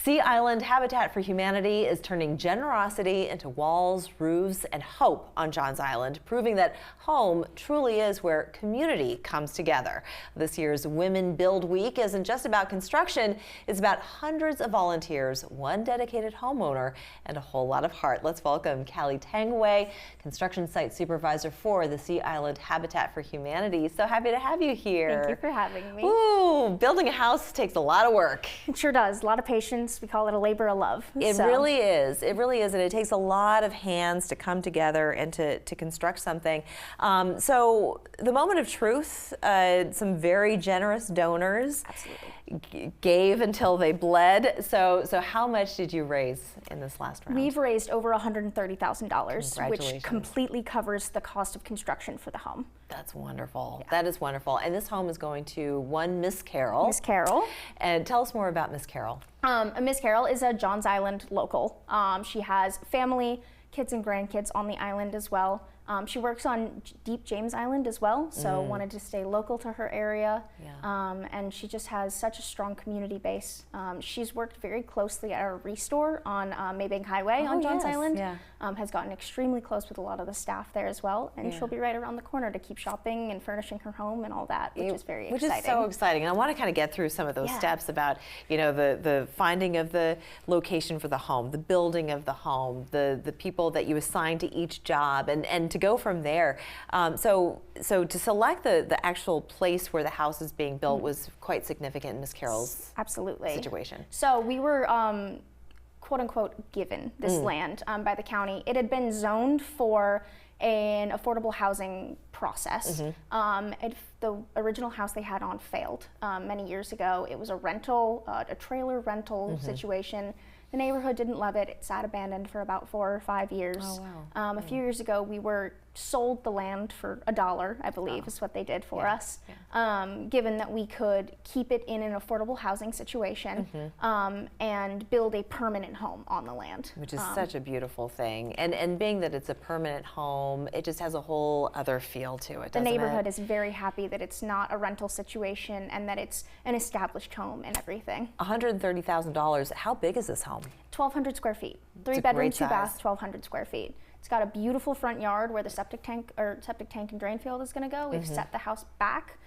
Sea Island Habitat for Humanity is turning generosity into walls, roofs, and hope on Johns Island, proving that home truly is where community comes together. This year's Women Build Week isn't just about construction, it's about hundreds of volunteers, one dedicated homeowner, and a whole lot of heart. Let's welcome Callie Tangway, construction site supervisor for the Sea Island Habitat for Humanity. So happy to have you here. Thank you for having me. Ooh, building a house takes a lot of work. It sure does. A lot of patience. We call it a labor of love. It really is. It really is. And it takes a lot of hands to come together and to construct something. So the moment of truth, some very generous donors gave until they bled. So how much did you raise in this last round? We've raised over $130,000, which completely covers the cost of construction for the home. That's wonderful. Yeah. That is wonderful. And this home is going to one Miss Carroll. Miss Carroll. And tell us more about Miss Carroll. Miss Carroll is a Johns Island local. She has family, kids and grandkids on the island as well. She works on Deep James Island as well, so wanted to stay local to her area. Yeah. And she just has such a strong community base. She's worked very closely at our restore on Maybank Highway on Johns Island. Yeah. Has gotten extremely close with a lot of the staff there as well, and she'll be right around the corner to keep shopping and furnishing her home and all that, which is very exciting. Which is so exciting, and I want to kind of get through some of those steps about, you know, the finding of the location for the home, the building of the home, the people that you assign to each job, and to go from there. So to select the actual place where the house is being built was quite significant in Miss Carroll's situation. So we were quote unquote given this land by the county. It had been zoned for an affordable housing process. The original house they had on failed many years ago. It was a rental, a trailer rental situation. The neighborhood didn't love it. It sat abandoned for about 4 or 5 years. Oh, wow. A few years ago, we were sold the land for $1, I believe, is what they did for us, given that we could keep it in an affordable housing situation and build a permanent home on the land. Which is such a beautiful thing. And being that it's a permanent home, it just has a whole other feel to it, The neighborhood is very happy that it's not a rental situation and that it's an established home and everything. $130,000. How big is this home? 1,200 square feet. 3 bedrooms, 2 baths, 1,200 square feet. It's got a beautiful front yard where the septic tank and drain field is going to go. We've set the house back.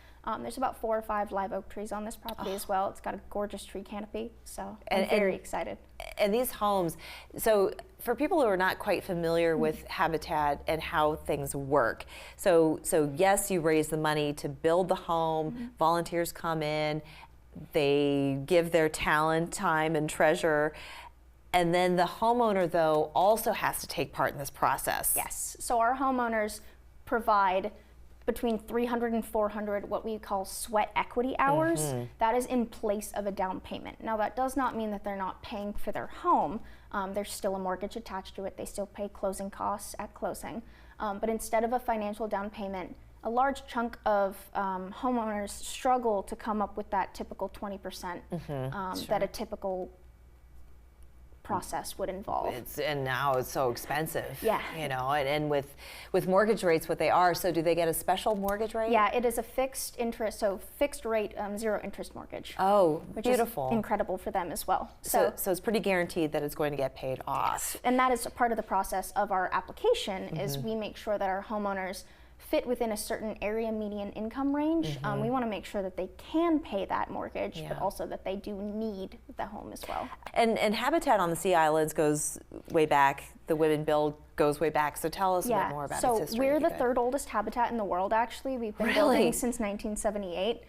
There's about 4 or 5 live oak trees on this property as well. It's got a gorgeous tree canopy, so I'm very excited. And these homes, so for people who are not quite familiar with Habitat and how things work, so yes, you raise the money to build the home, volunteers come in, they give their talent, time, and treasure. And then the homeowner, though, also has to take part in this process. Yes. So our homeowners provide between 300 and 400 what we call sweat equity hours. That is in place of a down payment. Now, that does not mean that they're not paying for their home. There's still a mortgage attached to it. They still pay closing costs at closing. But instead of a financial down payment, a large chunk of homeowners struggle to come up with that typical 20% that a typical process would involve. And now it's so expensive. Yeah. You know, and with mortgage rates what they are, so do they get a special mortgage rate? Yeah, it is a fixed interest, so fixed rate, zero interest mortgage. Oh, which beautiful. is incredible for them as well. So it's pretty guaranteed that it's going to get paid off. Yes. And that is a part of the process of our application is we make sure that our homeowners fit within a certain area median income range. We want to make sure that they can pay that mortgage, but also that they do need the home as well. And Habitat on the Sea Islands goes way back. The Women Build goes way back. So tell us a bit more about its history. So we're the third oldest habitat in the world, actually. We've been building since 1978.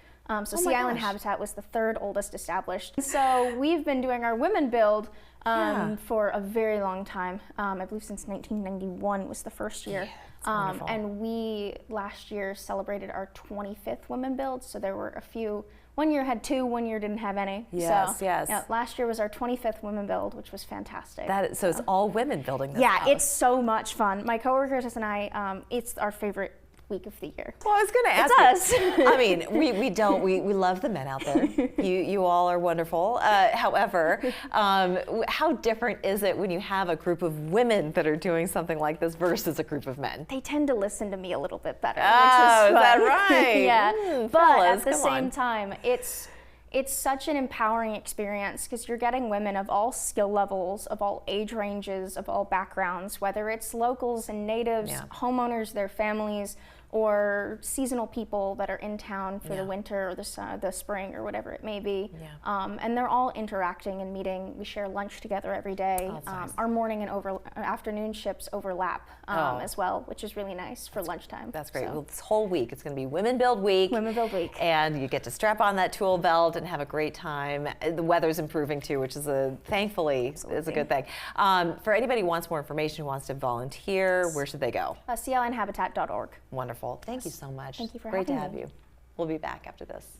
Sea Island Habitat was the third oldest established. So we've been doing our Women Build for a very long time. I believe since 1991 was the first year. And we last year celebrated our 25th Women Build, so there were a few. One year had 2, 1 year didn't have any. Yes. Yeah, last year was our 25th Women Build, which was fantastic. So it's all women building this house. It's so much fun. My coworkers and I, it's our favorite week of the year. Well, I was going to ask you. I mean, we love the men out there. You all are wonderful. However, how different is it when you have a group of women that are doing something like this versus a group of men? They tend to listen to me a little bit better, Oh, which is fun. Is that right? Yeah. But fellas, at the same time, it's It's such an empowering experience because you're getting women of all skill levels, of all age ranges, of all backgrounds, whether it's locals and natives, homeowners, their families, or seasonal people that are in town for the winter or the spring or whatever it may be. And they're all interacting and meeting. We share lunch together every day. Nice. Our morning and afternoon shifts overlap as well, which is really nice for lunchtime. That's great. So. Well, this whole week, it's going to be Women Build Week. Women Build Week. And you get to strap on that tool belt and have a great time. The weather's improving too, which is thankfully is a good thing. For anybody who wants more information, who wants to volunteer, where should they go? CLNhabitat.org. Wonderful. Thank you so much. Thank you for having me. Great to have me. you. We'll be back after this.